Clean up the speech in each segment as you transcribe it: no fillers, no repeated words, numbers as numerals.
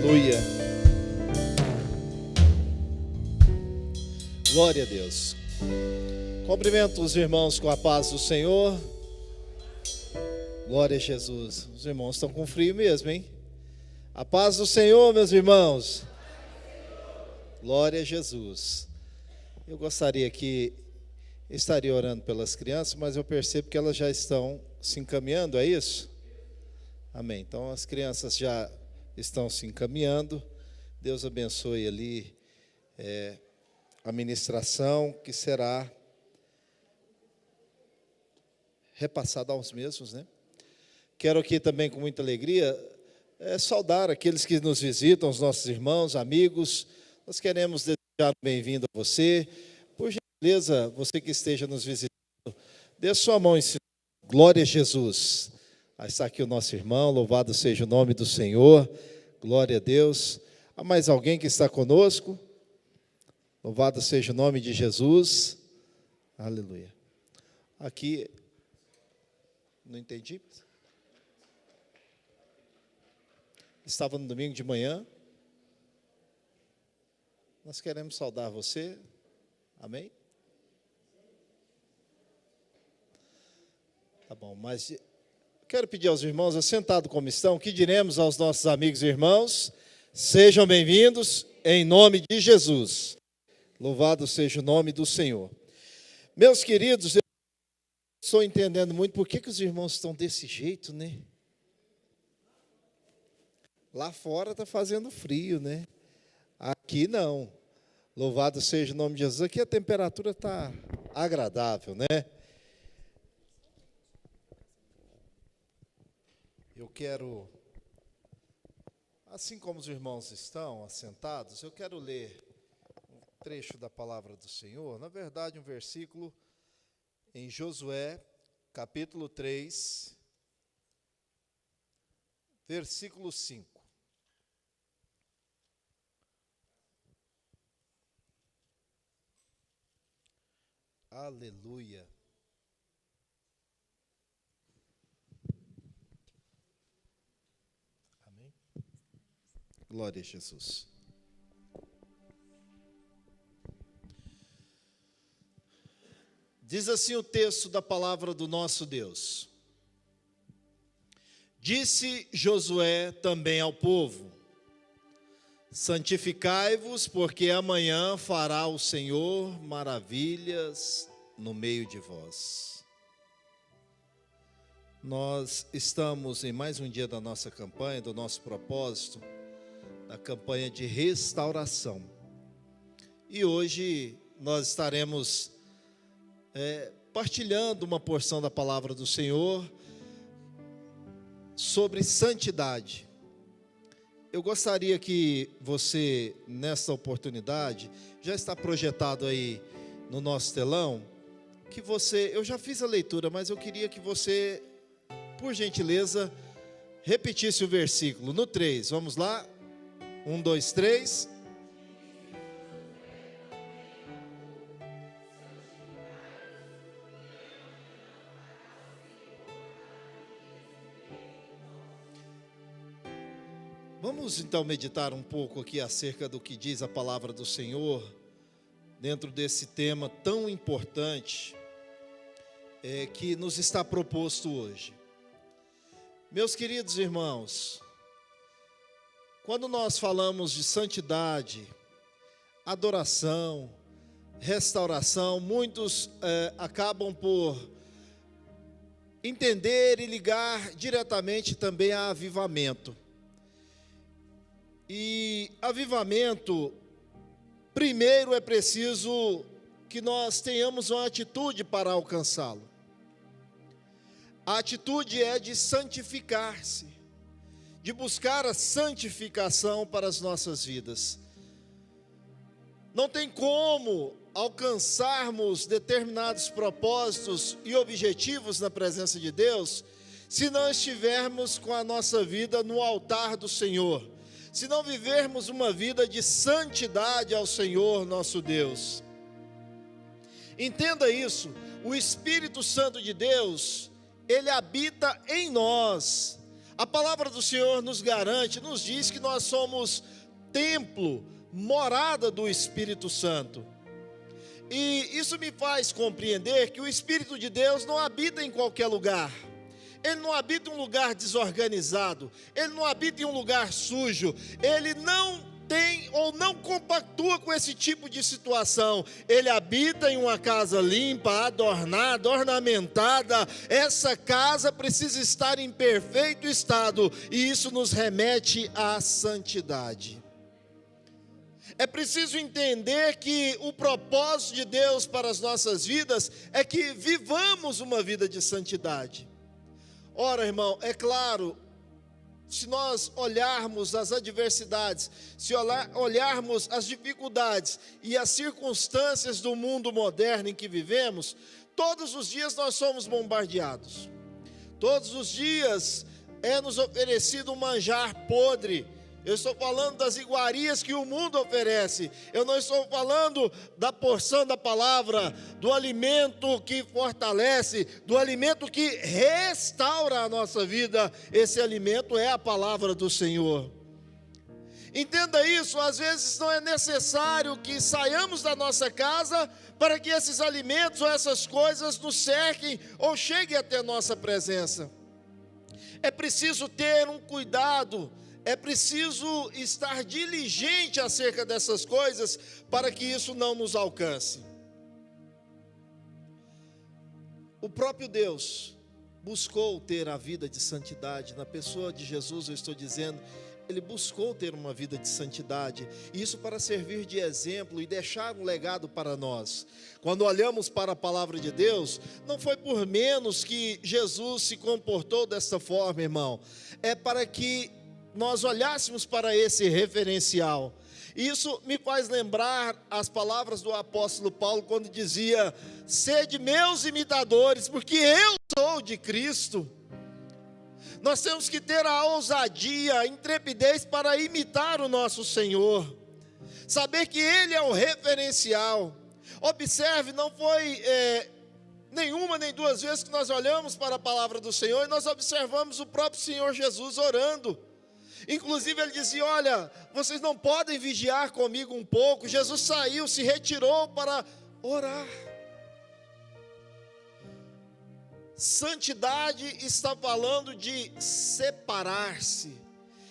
Aleluia. Glória a Deus. Cumprimento os irmãos com a paz do Senhor. Glória a Jesus. Os irmãos estão com frio mesmo, hein? A paz do Senhor, meus irmãos. Glória a Jesus. Eu gostaria que estaria orando pelas crianças, mas eu percebo que elas já estão se encaminhando, é isso? Amém. Então as crianças já estão se encaminhando. Deus abençoe ali a ministração que será repassada aos mesmos, né? Quero aqui também com muita alegria saudar aqueles que nos visitam, os nossos irmãos, amigos. Nós queremos desejar um bem-vindo a você. Por gentileza, você que esteja nos visitando, dê sua mão em glória a Jesus. Aí está aqui o nosso irmão, louvado seja o nome do Senhor. Glória a Deus. Há mais alguém que está conosco? Louvado seja o nome de Jesus. Aleluia. Aqui, não entendi. Estava no domingo de manhã. Nós queremos saudar você. Amém? Tá bom, mas quero pedir aos irmãos, assentado como estão, que diremos aos nossos amigos e irmãos: sejam bem-vindos em nome de Jesus. Louvado seja o nome do Senhor. Meus queridos, eu estou entendendo muito por que os irmãos estão desse jeito, né? Lá fora está fazendo frio, né? Aqui não. Louvado seja o nome de Jesus. Aqui a temperatura está agradável, né? Eu quero, assim como os irmãos estão assentados, eu quero ler um trecho da palavra do Senhor, na verdade um versículo em Josué, capítulo 3, versículo 5. Aleluia. Amém. Glória a Jesus. Diz assim o texto da palavra do nosso Deus. Disse Josué também ao povo: santificai-vos, porque amanhã fará o Senhor maravilhas no meio de vós. Nós estamos em mais um dia da nossa campanha, do nosso propósito, da campanha de restauração. E hoje nós estaremos partilhando uma porção da palavra do Senhor sobre santidade. Eu gostaria que você, nessa oportunidade, já está projetado aí no nosso telão, que você, eu já fiz a leitura, mas eu queria que você, por gentileza, repetisse o versículo no 3, vamos lá? 1, 2, 3. Vamos então meditar um pouco aqui acerca do que diz a palavra do Senhor, dentro desse tema tão importante que nos está proposto hoje. Meus queridos irmãos, quando nós falamos de santidade, adoração, restauração, muitos acabam por entender e ligar diretamente também a avivamento. E avivamento, primeiro é preciso que nós tenhamos uma atitude para alcançá-lo. A atitude é de santificar-se, de buscar a santificação para as nossas vidas. Não tem como alcançarmos determinados propósitos e objetivos na presença de Deus se não estivermos com a nossa vida no altar do Senhor, se não vivermos uma vida de santidade ao Senhor nosso Deus. Entenda isso, o Espírito Santo de Deus, Ele habita em nós. A palavra do Senhor nos garante, nos diz que nós somos templo, morada do Espírito Santo. E isso me faz compreender que o Espírito de Deus não habita em qualquer lugar. Ele não habita em um lugar desorganizado, ele não habita em um lugar sujo, ele não tem ou não compactua com esse tipo de situação. Ele habita em uma casa limpa, adornada, ornamentada. Essa casa precisa estar em perfeito estado, e isso nos remete à santidade. É preciso entender que o propósito de Deus para as nossas vidas é que vivamos uma vida de santidade. Ora, irmão, é claro, se nós olharmos as adversidades, se olharmos as dificuldades e as circunstâncias do mundo moderno em que vivemos, todos os dias nós somos bombardeados. Todos os dias é nos oferecido um manjar podre. Eu estou falando das iguarias que o mundo oferece. Eu não estou falando da porção da palavra, do alimento que fortalece, do alimento que restaura a nossa vida. Esse alimento é a palavra do Senhor. Entenda isso, às vezes não é necessário que saiamos da nossa casa para que esses alimentos ou essas coisas nos cerquem ou cheguem até nossa presença. É preciso ter um cuidado, é preciso estar diligente acerca dessas coisas para que isso não nos alcance. O próprio Deus buscou ter a vida de santidade. Na pessoa de Jesus, eu estou dizendo, ele buscou ter uma vida de santidade, e isso para servir de exemplo e deixar um legado para nós. Quando olhamos para a palavra de Deus, não foi por menos que Jesus se comportou desta forma, irmão. É para que nós olhássemos para esse referencial. Isso me faz lembrar as palavras do apóstolo Paulo, quando dizia: sede meus imitadores, porque eu sou de Cristo. Nós temos que ter a ousadia, a intrepidez para imitar o nosso Senhor, saber que Ele é o referencial. Observe, não foi nenhuma nem duas vezes que nós olhamos para a palavra do Senhor e nós observamos o próprio Senhor Jesus orando. Inclusive ele dizia: olha, vocês não podem vigiar comigo um pouco. Jesus saiu, se retirou para orar. Santidade está falando de separar-se,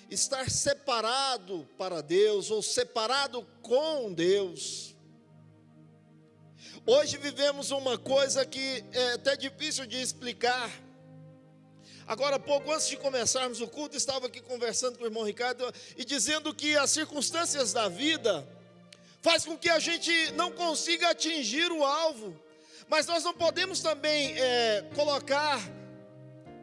estar separado para Deus, ou separado com Deus. Hoje vivemos uma coisa que é até difícil de explicar. Agora há pouco, antes de começarmos o culto, estava aqui conversando com o irmão Ricardo e dizendo que as circunstâncias da vida faz com que a gente não consiga atingir o alvo. Mas nós não podemos também colocar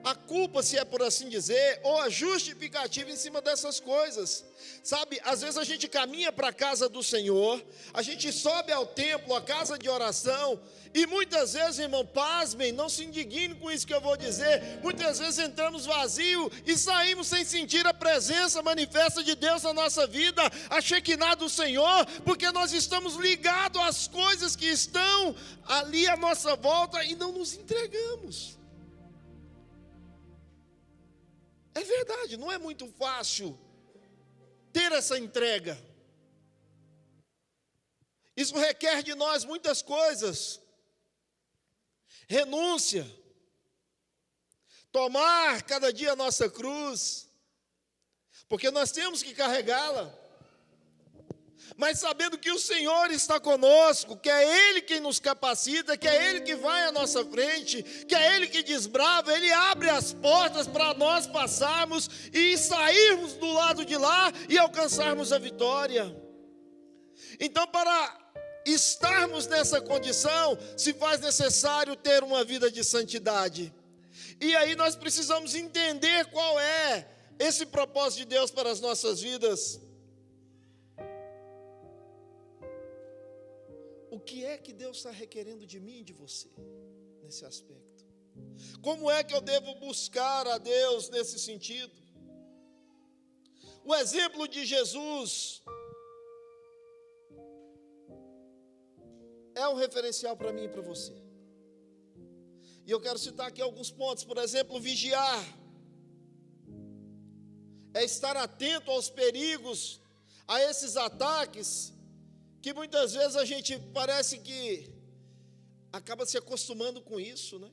a culpa, se é por assim dizer, ou a justificativa em cima dessas coisas. Sabe, às vezes a gente caminha para a casa do Senhor, a gente sobe ao templo, à casa de oração, e muitas vezes, irmão, pasmem, não se indignem com isso que eu vou dizer, muitas vezes entramos vazio e saímos sem sentir a presença manifesta de Deus na nossa vida, a Shekinah do Senhor, porque nós estamos ligados às coisas que estão ali à nossa volta e não nos entregamos. É verdade, não é muito fácil ter essa entrega. Isso requer de nós muitas coisas. Renúncia, tomar cada dia a nossa cruz, porque nós temos que carregá-la, mas sabendo que o Senhor está conosco, que é Ele quem nos capacita, que é Ele que vai à nossa frente, que é Ele que desbrava, Ele abre as portas para nós passarmos e sairmos do lado de lá e alcançarmos a vitória. Então, para estarmos nessa condição, se faz necessário ter uma vida de santidade. E aí nós precisamos entender qual é esse propósito de Deus para as nossas vidas. O que é que Deus está requerendo de mim e de você nesse aspecto? Como é que eu devo buscar a Deus nesse sentido? O exemplo de Jesus é um referencial para mim e para você. E eu quero citar aqui alguns pontos. Por exemplo, vigiar. é estar atento aos perigos, a esses ataques, que muitas vezes a gente parece que acaba se acostumando com isso, né?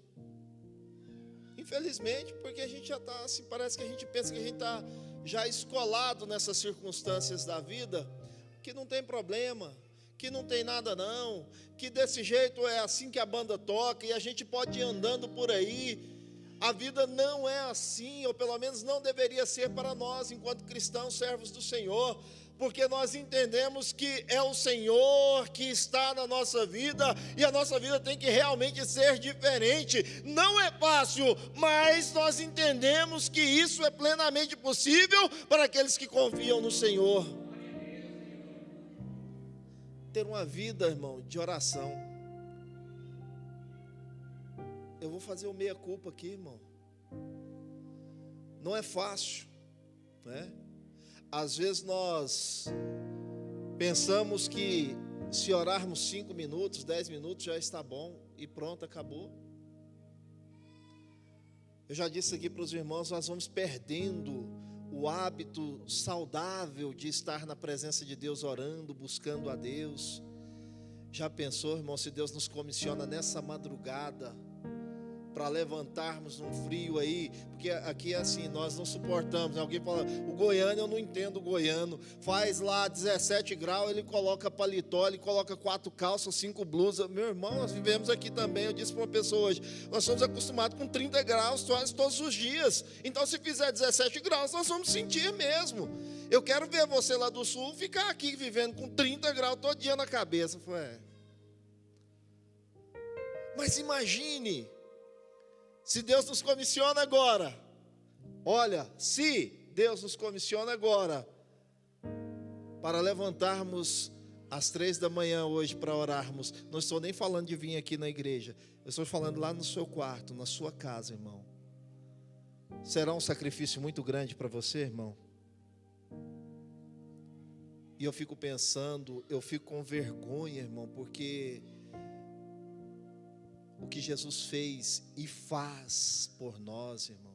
Infelizmente, porque a gente já está assim, parece que a gente pensa que a gente está já escolado nessas circunstâncias da vida, que não tem problema, que não tem nada não, que desse jeito é assim que a banda toca, e a gente pode ir andando por aí. A vida não é assim, ou pelo menos não deveria ser para nós, enquanto cristãos, servos do Senhor, porque nós entendemos que é o Senhor que está na nossa vida, e a nossa vida tem que realmente ser diferente. Não é fácil, mas nós entendemos que isso é plenamente possível para aqueles que confiam no Senhor. Ter uma vida, irmão, de oração. Eu vou fazer o meia-culpa aqui, irmão. Não é fácil, né? Às vezes nós pensamos que se orarmos 5 minutos, 10 minutos já está bom e pronto, acabou. Eu já disse aqui para os irmãos, nós vamos perdendo o hábito saudável de estar na presença de Deus orando, buscando a Deus. Já pensou, irmão, se Deus nos comissiona nessa madrugada para levantarmos num frio aí, porque aqui é assim, nós não suportamos, alguém fala, o goiano, eu não entendo o goiano, faz lá 17 graus, ele coloca paletó, ele coloca 4 calças, 5 blusas. Meu irmão, nós vivemos aqui também, eu disse para uma pessoa hoje, nós somos acostumados com 30 graus quase todos os dias, então se fizer 17 graus, nós vamos sentir mesmo. Eu quero ver você lá do sul, ficar aqui vivendo com 30 graus todo dia na cabeça. Mas imagine, se Deus nos comissiona agora, olha, se Deus nos comissiona agora, para levantarmos às 3 da manhã hoje para orarmos, não estou nem falando de vir aqui na igreja, eu estou falando lá no seu quarto, na sua casa, irmão. Será um sacrifício muito grande para você, irmão? E eu fico pensando, eu fico com vergonha, irmão, porque o que Jesus fez e faz por nós, irmão.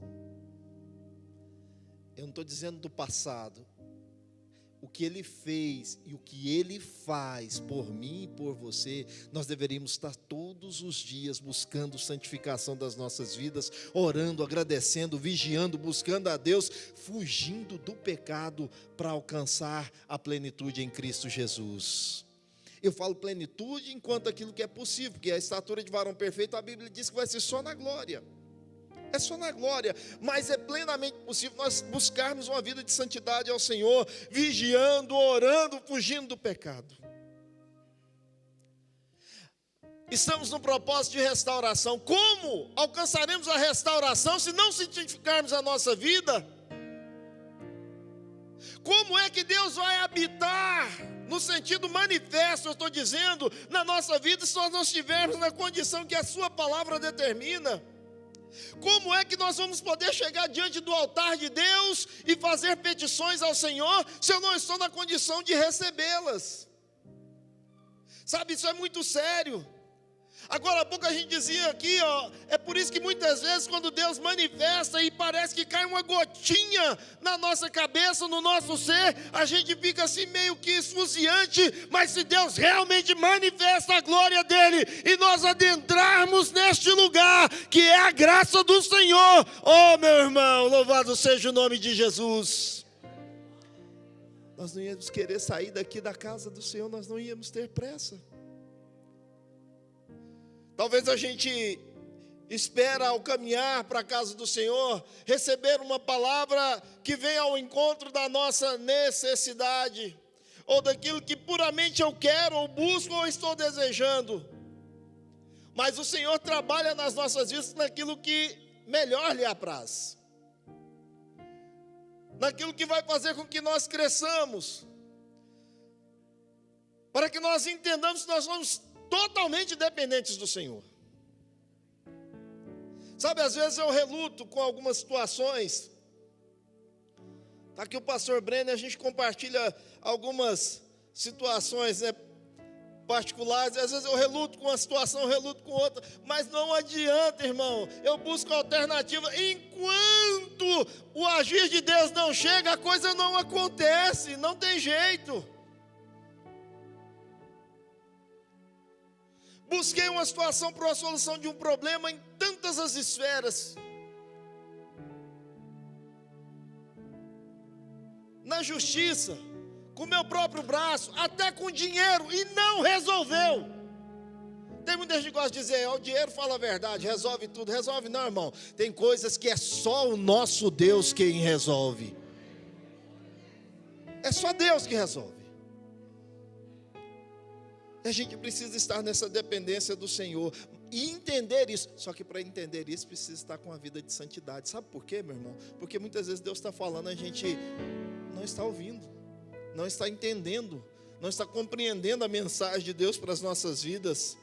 Eu não estou dizendo do passado. O que Ele fez e o que Ele faz por mim e por você, nós deveríamos estar todos os dias buscando santificação das nossas vidas, orando, agradecendo, vigiando, buscando a Deus, fugindo do pecado para alcançar a plenitude em Cristo Jesus. Eu falo plenitude enquanto aquilo que é possível, porque a estatura de varão perfeito, a Bíblia diz que vai ser só na glória. É só na glória, mas é plenamente possível nós buscarmos uma vida de santidade ao Senhor, vigiando, orando, fugindo do pecado. Estamos no propósito de restauração. Como alcançaremos a restauração se não santificarmos a nossa vida? Como é que Deus vai habitar, no sentido manifesto, eu estou dizendo, na nossa vida, se nós não estivermos na condição que a sua palavra determina? Como é que nós vamos poder chegar diante do altar de Deus e fazer petições ao Senhor, se eu não estou na condição de recebê-las? Sabe, isso é muito sério. Agora há pouco a gente dizia aqui, é por isso que muitas vezes quando Deus manifesta e parece que cai uma gotinha na nossa cabeça, no nosso ser, a gente fica assim meio que esfuziante, mas se Deus realmente manifesta a glória dEle e nós adentrarmos neste lugar, que é a graça do Senhor, oh meu irmão, louvado seja o nome de Jesus, nós não íamos querer sair daqui da casa do Senhor, nós não íamos ter pressa. Talvez a gente espera ao caminhar para a casa do Senhor, receber uma palavra que venha ao encontro da nossa necessidade, ou daquilo que puramente eu quero, ou busco, ou estou desejando. Mas o Senhor trabalha nas nossas vidas naquilo que melhor lhe apraz, naquilo que vai fazer com que nós cresçamos, para que nós entendamos que nós somos totalmente dependentes do Senhor. Sabe, às vezes eu reluto com algumas situações. Está aqui o pastor Brenner, a gente compartilha algumas situações, né? particulares, às vezes eu reluto com uma situação, eu reluto com outra, mas não adianta, irmão, eu busco alternativa. Enquanto o agir de Deus não chega, a coisa não acontece, não tem jeito. Busquei uma situação para a solução de um problema em tantas as esferas. Na justiça, com meu próprio braço, até com dinheiro, e não resolveu. Tem muita gente que gosta de dizer, o dinheiro fala a verdade, resolve tudo. Resolve não, irmão. Tem coisas que é só o nosso Deus quem resolve. É só Deus que resolve. A gente precisa estar nessa dependência do Senhor e entender isso. Só que para entender isso, precisa estar com a vida de santidade. Sabe por quê, meu irmão? Porque muitas vezes Deus está falando, a gente não está ouvindo, não está entendendo, não está compreendendo a mensagem de Deus para as nossas vidas.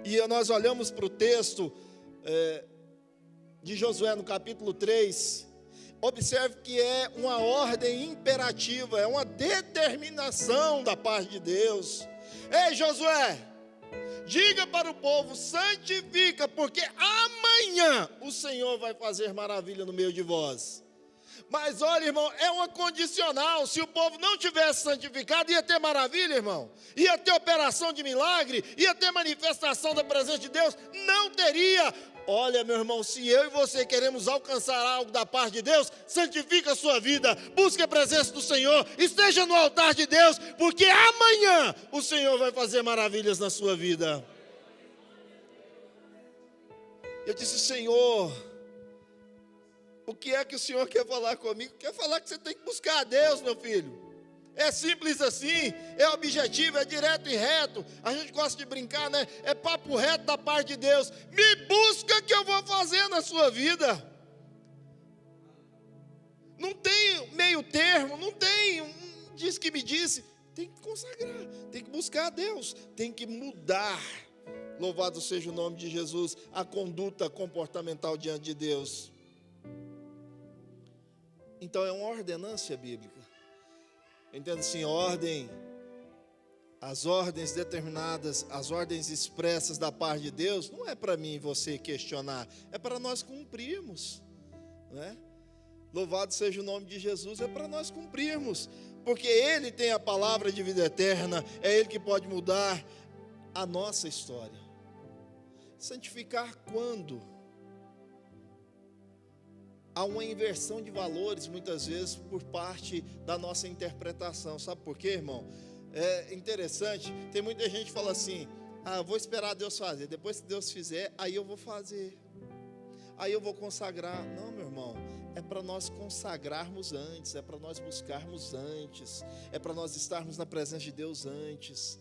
E nós olhamos para o texto de Josué no capítulo 3. Observe que é uma ordem imperativa, é uma determinação da parte de Deus. Ei, Josué, diga para o povo, santifica, porque amanhã o Senhor vai fazer maravilha no meio de vós. Mas olha, irmão, é uma condicional. Se o povo não tivesse santificado, ia ter maravilha, irmão. Ia ter operação de milagre, ia ter manifestação da presença de Deus. Não teria. Olha, meu irmão, se eu e você queremos alcançar algo da parte de Deus, santifica a sua vida, busque a presença do Senhor, esteja no altar de Deus, porque amanhã o Senhor vai fazer maravilhas na sua vida. Eu disse, Senhor, o que é que o Senhor quer falar comigo? Quer falar que você tem que buscar a Deus, meu filho. É simples assim, é objetivo, é direto e reto. A gente gosta de brincar, né? É papo reto da parte de Deus. Me busca que eu vou fazer na sua vida. Não tem meio termo, não tem diz que me disse. Tem que consagrar, tem que buscar a Deus, tem que mudar. Louvado seja o nome de Jesus, a conduta comportamental diante de Deus. Então é uma ordenância bíblica. Entendo assim, ordem, as ordens determinadas, as ordens expressas da parte de Deus, não é para mim e você questionar, é para nós cumprirmos, não é? Louvado seja o nome de Jesus, é para nós cumprirmos, porque Ele tem a palavra de vida eterna, é Ele que pode mudar a nossa história. Santificar quando? Há uma inversão de valores, muitas vezes, por parte da nossa interpretação. Sabe por quê, irmão? É interessante, tem muita gente que fala assim, vou esperar Deus fazer, depois que Deus fizer, aí eu vou fazer, aí eu vou consagrar. Não, meu irmão, é para nós consagrarmos antes, é para nós buscarmos antes, é para nós estarmos na presença de Deus antes.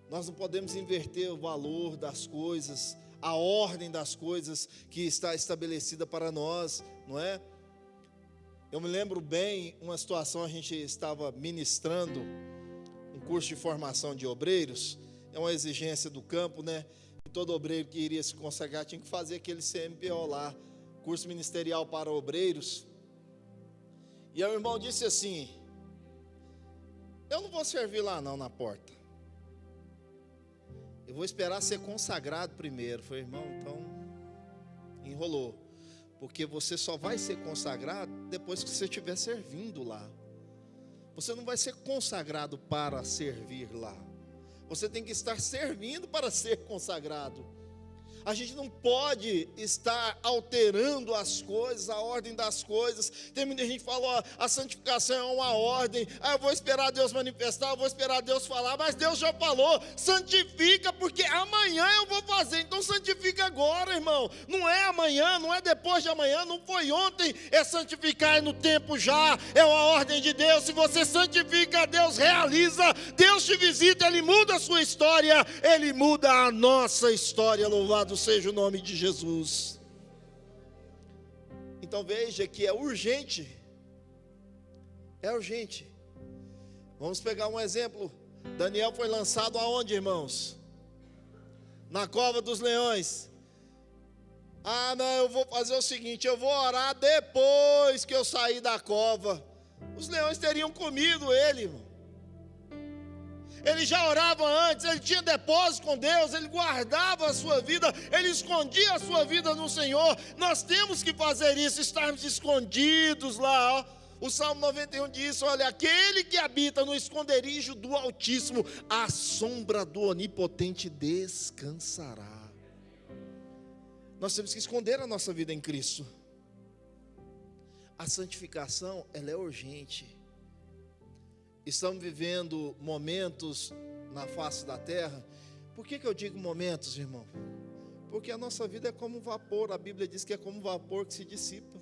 Nós não podemos inverter o valor das coisas, a ordem das coisas que está estabelecida para nós, não é? Eu me lembro bem, uma situação, a gente estava ministrando um curso de formação de obreiros, é uma exigência do campo, né? E todo obreiro que iria se consagrar tinha que fazer aquele CMPO lá, curso ministerial para obreiros. E aí o irmão disse assim, eu não vou servir lá não na porta. Eu vou esperar ser consagrado primeiro. Eu falei, irmão, então enrolou. Porque você só vai ser consagrado depois que você estiver servindo lá. Você não vai ser consagrado para servir lá. Você tem que estar servindo para ser consagrado. A gente não pode estar alterando as coisas, a ordem das coisas. Tem muita gente que fala, ó, a santificação é uma ordem. Eu vou esperar Deus manifestar, eu vou esperar Deus falar. Mas Deus já falou, santifica, porque amanhã eu vou fazer. Então santifica agora, irmão. Não é amanhã, não é depois de amanhã, não foi ontem. É santificar no tempo já. É uma ordem de Deus. Se você santifica, Deus realiza. Deus te visita, Ele muda a sua história. Ele muda a nossa história. Louvado seja o nome de Jesus. Então veja que é urgente. É urgente. Vamos pegar um exemplo. Daniel foi lançado aonde, irmãos? Na cova dos leões. Não, eu vou fazer o seguinte, eu vou orar depois que eu sair da cova. Os leões teriam comido ele, irmão. Ele já orava antes, ele tinha depósito com Deus, ele guardava a sua vida, ele escondia a sua vida no Senhor. Nós temos que fazer isso, estarmos escondidos lá, ó. O Salmo 91 diz: olha, aquele que habita no esconderijo do Altíssimo, à sombra do Onipotente descansará. Nós temos que esconder a nossa vida em Cristo. A santificação, ela é urgente. Estamos vivendo momentos na face da terra. Por que eu digo momentos, irmão? Porque a nossa vida é como um vapor. A Bíblia diz que é como um vapor que se dissipa.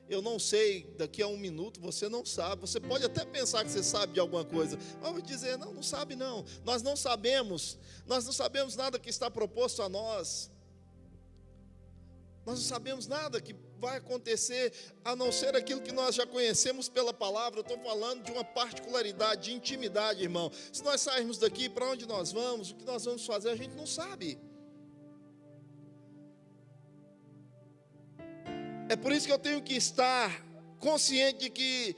Eu não sei, daqui a um minuto você não sabe. Você pode até pensar que você sabe de alguma coisa, mas eu vou dizer, não sabe não. Nós não sabemos nada que está proposto a nós. Nós não sabemos nada que vai acontecer, a não ser aquilo que nós já conhecemos pela palavra. Eu estou falando de uma particularidade, de intimidade, irmão. Se nós sairmos daqui, para onde nós vamos, o que nós vamos fazer, a gente não sabe. É por isso que eu tenho que estar consciente de que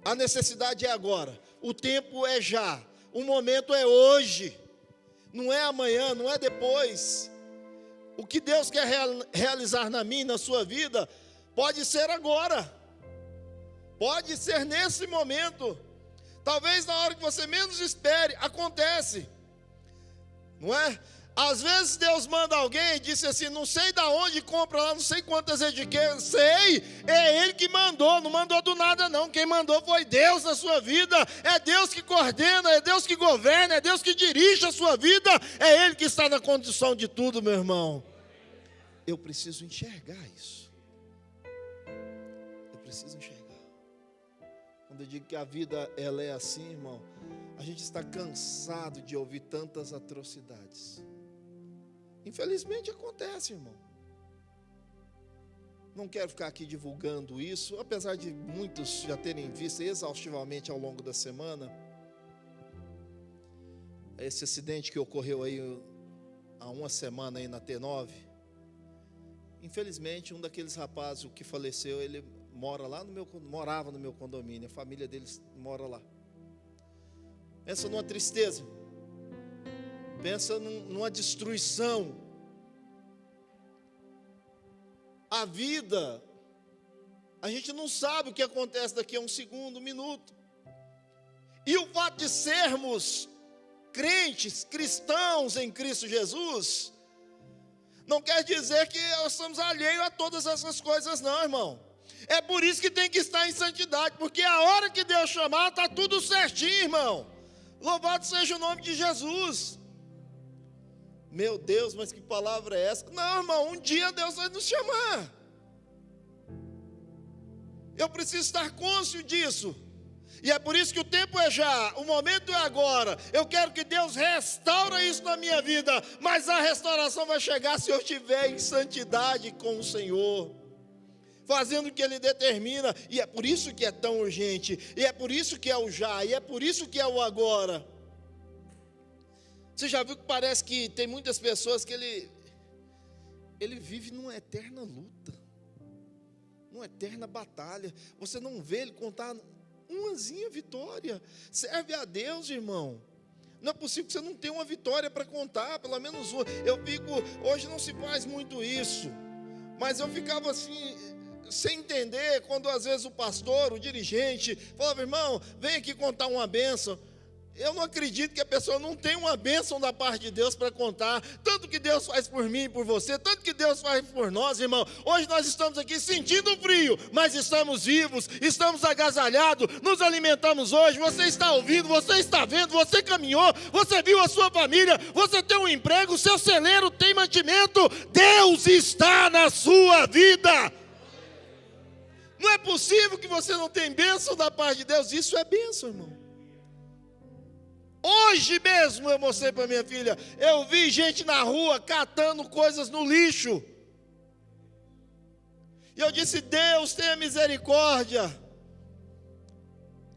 a necessidade é agora, o tempo é já, o momento é hoje, não é amanhã, não é depois. O que Deus quer realizar na minha e na sua vida, pode ser agora, pode ser nesse momento, talvez na hora que você menos espere, acontece, não é? Às vezes Deus manda alguém e disse assim, não sei de onde compra lá, não sei quantas etiquetas, sei, é Ele que mandou, não mandou do nada não, quem mandou foi Deus na sua vida, é Deus que coordena, é Deus que governa, é Deus que dirige a sua vida, é Ele que está na condição de tudo, meu irmão. Eu preciso enxergar isso, eu preciso enxergar. Quando eu digo que a vida ela é assim, irmão, a gente está cansado de ouvir tantas atrocidades. Infelizmente acontece, irmão. Não quero ficar aqui divulgando isso, apesar de muitos já terem visto exaustivamente ao longo da semana. Esse acidente que ocorreu aí há uma semana aí na T9. Infelizmente, um daqueles rapazes, o que faleceu, ele morava no meu condomínio, a família deles mora lá. Pensa numa tristeza. Pensa numa destruição. A vida, a gente não sabe o que acontece daqui a um segundo, um minuto. E o fato de sermos crentes, cristãos em Cristo Jesus, não quer dizer que nós estamos alheios a todas essas coisas não, irmão. É por isso que tem que estar em santidade, porque a hora que Deus chamar, está tudo certinho, irmão. Louvado seja o nome de Jesus. Meu Deus, mas que palavra é essa? Não, irmão, um dia Deus vai nos chamar. Eu preciso estar cônscio disso. E é por isso que o tempo é já, o momento é agora. Eu quero que Deus restaure isso na minha vida, mas a restauração vai chegar se eu estiver em santidade com o Senhor, fazendo o que Ele determina. E é por isso que é tão urgente, e é por isso que é o já, e é por isso que é o agora. Você já viu que parece que tem muitas pessoas que ele vive numa eterna luta, numa eterna batalha. Você não vê ele contar umazinha vitória. Serve a Deus, irmão. Não é possível que você não tenha uma vitória para contar, pelo menos uma. Hoje não se faz muito isso, mas eu ficava assim, sem entender, quando às vezes o pastor, o dirigente, falava, irmão, vem aqui contar uma bênção. Eu não acredito que a pessoa não tem uma bênção da parte de Deus para contar, tanto que Deus faz por mim e por você, tanto que Deus faz por nós, irmão. Hoje nós estamos aqui sentindo frio, mas estamos vivos, estamos agasalhados, nos alimentamos hoje, você está ouvindo, você está vendo, você caminhou, você viu a sua família, você tem um emprego, o seu celeiro tem mantimento, Deus está na sua vida. Não é possível que você não tenha bênção da parte de Deus, isso é bênção, irmão. Hoje mesmo eu mostrei para minha filha, eu vi gente na rua catando coisas no lixo. E eu disse, Deus tenha misericórdia.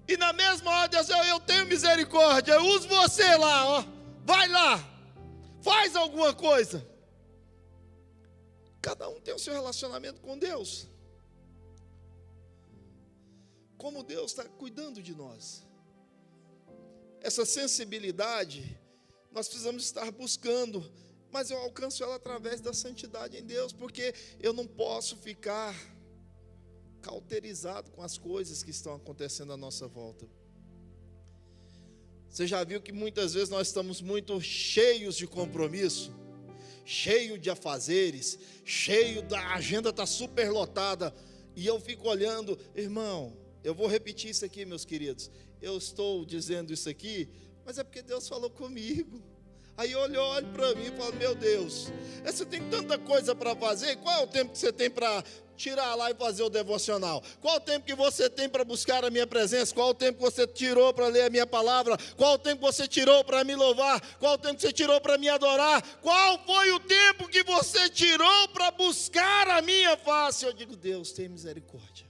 E na mesma hora Deus, eu tenho misericórdia, eu uso você lá, ó. Vai lá, faz alguma coisa. Cada um tem o seu relacionamento com Deus. Como Deus está cuidando de nós. essa sensibilidade, nós precisamos estar buscando, mas eu alcanço ela através da santidade em Deus, porque eu não posso ficar cauterizado com as coisas que estão acontecendo à nossa volta. Você já viu que muitas vezes nós estamos muito cheios de compromisso, cheio de afazeres, a agenda está super lotada, e eu fico olhando, irmão, eu vou repetir isso aqui, meus queridos, eu estou dizendo isso aqui, mas é porque Deus falou comigo. Aí eu olho para mim e falo, meu Deus, você tem tanta coisa para fazer, qual é o tempo que você tem para tirar lá e fazer o devocional? Qual o tempo que você tem para buscar a minha presença? Qual o tempo que você tirou para ler a minha palavra? Qual o tempo que você tirou para me louvar? Qual o tempo que você tirou para me adorar? Qual foi o tempo que você tirou para buscar a minha face? Eu digo, Deus, tem misericórdia.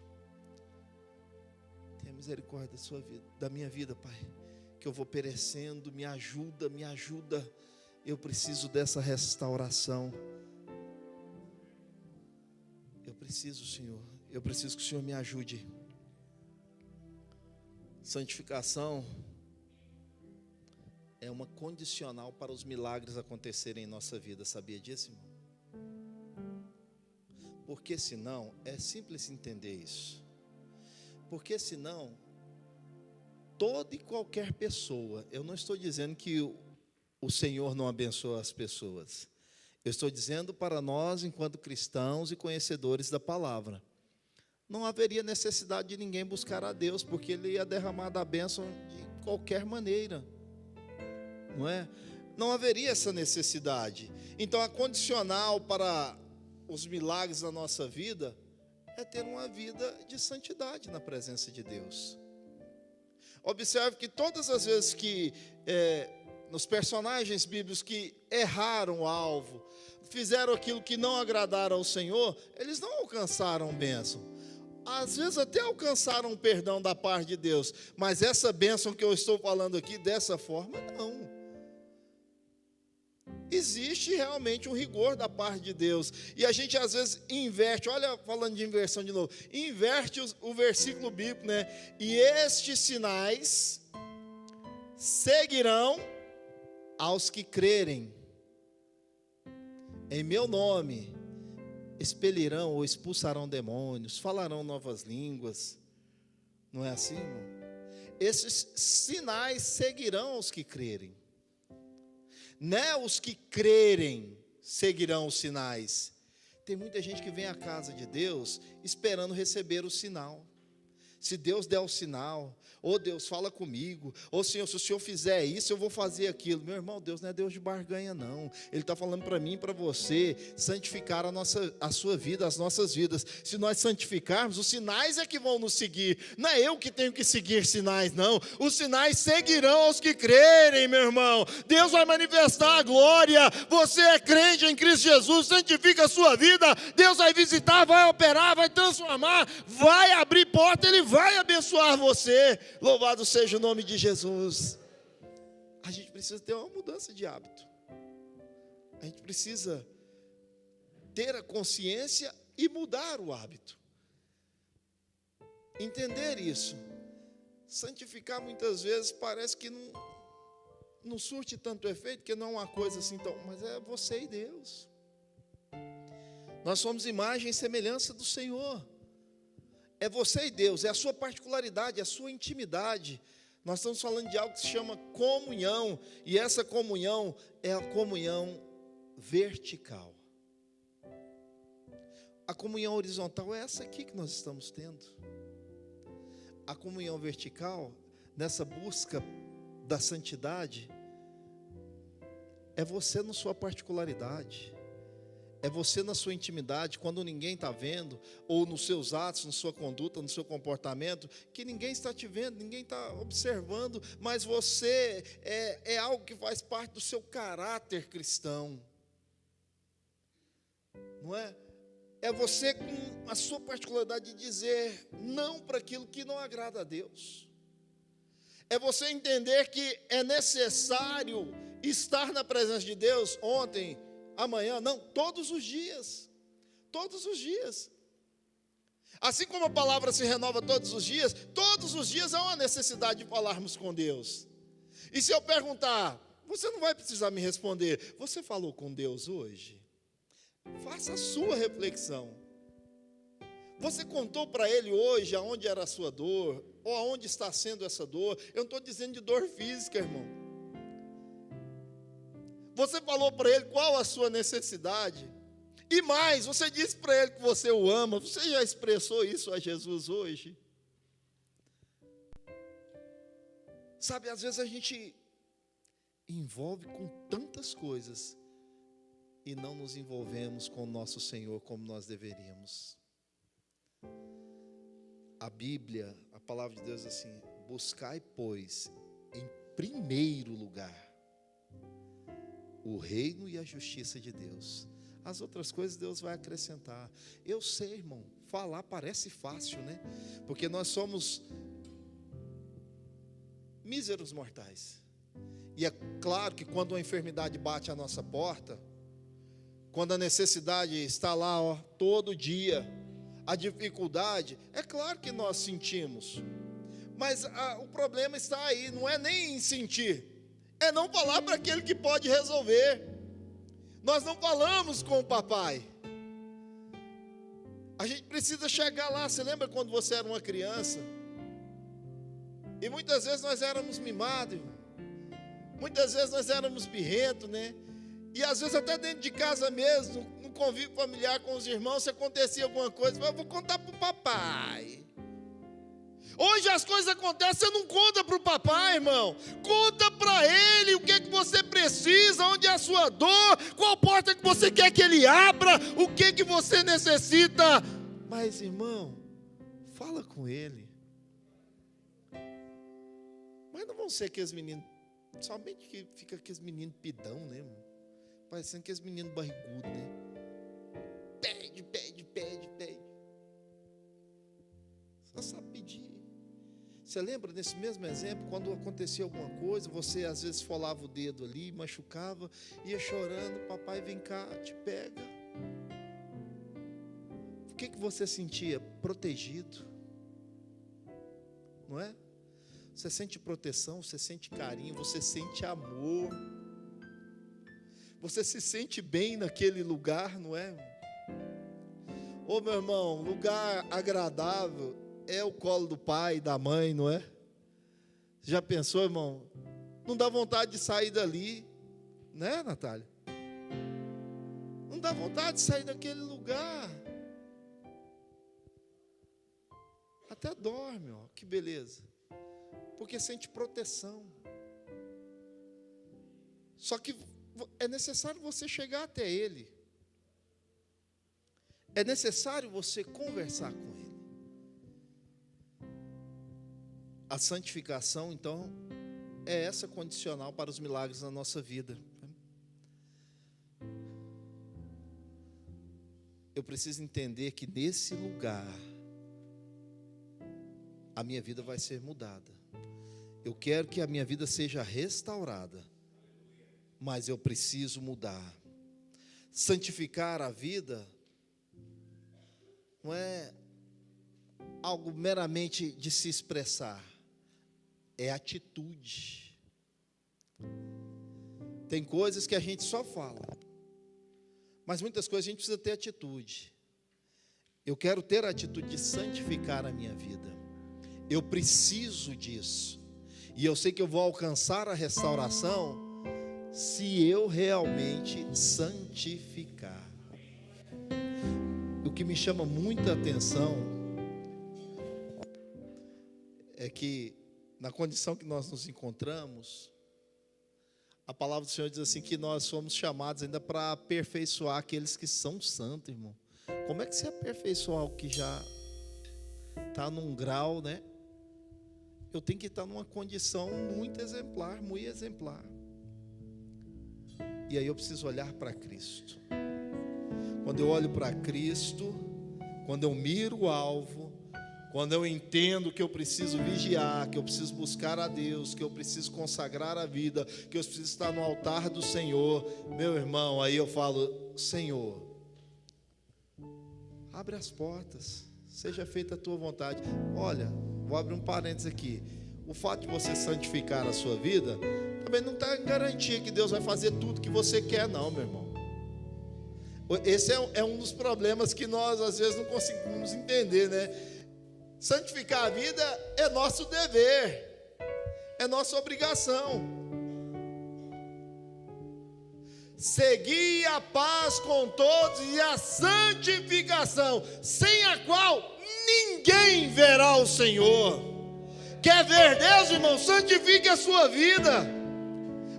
Tenha misericórdia da sua vida, da minha vida, Pai, que eu vou perecendo, me ajuda, eu preciso dessa restauração, eu preciso, Senhor, eu preciso que o Senhor me ajude. Santificação é uma condicional para os milagres acontecerem em nossa vida, sabia disso, irmão? Porque senão, é simples entender isso, porque senão, toda e qualquer pessoa, eu não estou dizendo que o Senhor não abençoa as pessoas, eu estou dizendo para nós, enquanto cristãos e conhecedores da palavra, não haveria necessidade de ninguém buscar a Deus, porque Ele ia derramar da bênção de qualquer maneira, não é? Não haveria essa necessidade. Então a condicional para os milagres da nossa vida é ter uma vida de santidade na presença de Deus. Observe que todas as vezes que nos personagens bíblicos que erraram o alvo, fizeram aquilo que não agradaram ao Senhor, eles não alcançaram bênção. Às vezes até alcançaram um perdão da parte de Deus, mas essa bênção que eu estou falando aqui, dessa forma, não. Existe realmente um rigor da parte de Deus, e a gente às vezes inverte, olha, falando de inversão de novo, inverte o versículo bíblico, né? E estes sinais seguirão aos que crerem, em meu nome expelirão ou expulsarão demônios, falarão novas línguas, não é assim, irmão? Esses sinais seguirão aos que crerem. Não é os que crerem seguirão os sinais. Tem muita gente que vem à casa de Deus esperando receber o sinal. Se Deus der o sinal, ou Deus fala comigo, ou Senhor, se o Senhor fizer isso, eu vou fazer aquilo. Meu irmão, Deus não é Deus de barganha, não. Ele está falando para mim e para você santificar a sua vida, as nossas vidas. Se nós santificarmos, os sinais é que vão nos seguir. Não é eu que tenho que seguir sinais, não. Os sinais seguirão aos que crerem, meu irmão. Deus vai manifestar a glória. Você é crente em Cristo Jesus, santifica a sua vida. Deus vai visitar, vai operar, vai transformar, vai abrir porta, Ele vai abençoar você. Louvado seja o nome de Jesus. A gente precisa ter uma mudança de hábito. A gente precisa ter a consciência e mudar o hábito. Entender isso. Santificar muitas vezes parece que não surte tanto efeito, que não é uma coisa assim tão, mas é você e Deus. Nós somos imagem e semelhança do Senhor. É você e Deus, é a sua particularidade, é a sua intimidade. Nós estamos falando de algo que se chama comunhão, e essa comunhão é a comunhão vertical. A comunhão horizontal é essa aqui que nós estamos tendo. A comunhão vertical, nessa busca da santidade, é você na sua particularidade. É você na sua intimidade, quando ninguém está vendo, ou nos seus atos, na sua conduta, no seu comportamento, que ninguém está te vendo, ninguém está observando, mas você é algo que faz parte do seu caráter cristão, não é? É você com a sua particularidade de dizer não para aquilo que não agrada a Deus. É você entender que é necessário estar na presença de Deus ontem, amanhã, não, todos os dias, assim como a palavra se renova todos os dias há uma necessidade de falarmos com Deus, E se eu perguntar, você não vai precisar me responder, você falou com Deus hoje? Faça a sua reflexão. Você contou para Ele hoje aonde era a sua dor, ou aonde está sendo essa dor? Eu não estou dizendo de dor física, irmão. Você falou para Ele qual a sua necessidade? E mais, você disse para Ele que você o ama. Você já expressou isso a Jesus hoje? Sabe, às vezes a gente envolve com tantas coisas e não nos envolvemos com o nosso Senhor como nós deveríamos. A Bíblia, a palavra de Deus é assim: buscai, pois, em primeiro lugar o reino e a justiça de Deus. As outras coisas Deus vai acrescentar. Eu sei, irmão, falar parece fácil, né? Porque nós somos míseros mortais. E é claro que quando uma enfermidade bate à nossa porta, quando a necessidade está lá, ó, todo dia, a dificuldade, é claro que nós sentimos. Mas o problema está aí, não é nem em sentir, é não falar para aquele que pode resolver. Nós não falamos com o papai. A gente precisa chegar lá. Você lembra quando você era uma criança? E muitas vezes nós éramos mimados, irmão. Muitas vezes nós éramos birrentos, né? E às vezes até dentro de casa mesmo, no convívio familiar com os irmãos, se acontecia alguma coisa, eu vou contar para o papai. Hoje as coisas acontecem, você não conta para o papai, irmão. Conta para ele o que é que você precisa, onde é a sua dor, qual porta que você quer que ele abra, o que é que você necessita. Mas, irmão, fala com ele. Mas não vão ser aqueles meninos, somente que fica aqueles meninos pidão, né, irmão? Parecendo aqueles meninos barrigudos, né? Pede, pede, pede, pede. Só sabe pedir. Você lembra desse mesmo exemplo? Quando acontecia alguma coisa, você às vezes esfolava o dedo ali, machucava, ia chorando, papai vem cá, te pega. O que você sentia? Protegido. Não é? Você sente proteção, você sente carinho, você sente amor. Você se sente bem naquele lugar, não é? Ô meu irmão, lugar agradável é o colo do pai, da mãe, não é? Você já pensou, irmão? Não dá vontade de sair dali, né, Natália? Não dá vontade de sair daquele lugar. Até dorme, ó, que beleza. Porque sente proteção. Só que é necessário você chegar até ele. É necessário você conversar com ele. A santificação, então, é essa condicional para os milagres na nossa vida. Eu preciso entender que nesse lugar a minha vida vai ser mudada. Eu quero que a minha vida seja restaurada, mas eu preciso mudar. Santificar a vida não é algo meramente de se expressar, é atitude. Tem coisas que a gente só fala, mas muitas coisas a gente precisa ter atitude. Eu quero ter a atitude de santificar a minha vida. Eu preciso disso. E eu sei que eu vou alcançar a restauração se eu realmente santificar. O que me chama muita atenção é que, na condição que nós nos encontramos, a palavra do Senhor diz assim, que nós somos chamados ainda para aperfeiçoar aqueles que são santos, irmão. Como é que você aperfeiçoar o que já está num grau, né? Eu tenho que estar numa condição muito exemplar, muito exemplar. E aí eu preciso olhar para Cristo. Quando eu olho para Cristo, quando eu miro o alvo, quando eu entendo que eu preciso vigiar, que eu preciso buscar a Deus, que eu preciso consagrar a vida, que eu preciso estar no altar do Senhor, meu irmão, aí eu falo, Senhor, abre as portas, seja feita a tua vontade. Olha, vou abrir um parênteses aqui. o fato de você santificar a sua vida também não está em garantia que Deus vai fazer tudo que você quer, não, meu irmão. Esse é um dos problemas que nós às vezes não conseguimos entender, né? Santificar a vida é nosso dever, é nossa obrigação. Seguir a paz com todos e a santificação, sem a qual ninguém verá o Senhor. Quer ver Deus, irmão? Santifique a sua vida.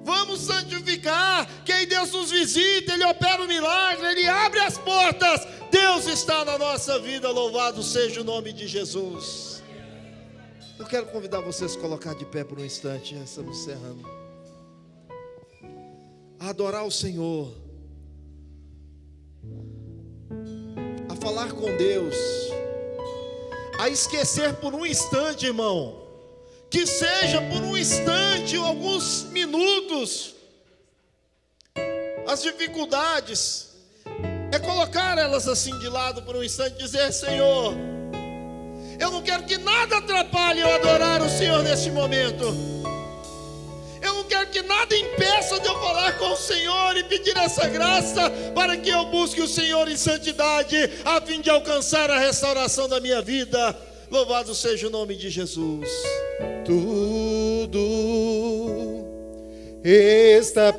Vamos santificar, que aí Deus nos visita, Ele opera o milagre, Ele abre as portas. Deus está na nossa vida, louvado seja o nome de Jesus. Eu quero convidar vocês a colocar de pé por um instante, já estamos encerrando. A adorar o Senhor, a falar com Deus, a esquecer por um instante, irmão, que seja por um instante, alguns minutos, as dificuldades, é colocar elas assim de lado por um instante e dizer: Senhor, eu não quero que nada atrapalhe eu adorar o Senhor neste momento. Eu não quero que nada impeça de eu falar com o Senhor e pedir essa graça para que eu busque o Senhor em santidade, a fim de alcançar a restauração da minha vida. Louvado seja o nome de Jesus. Tudo está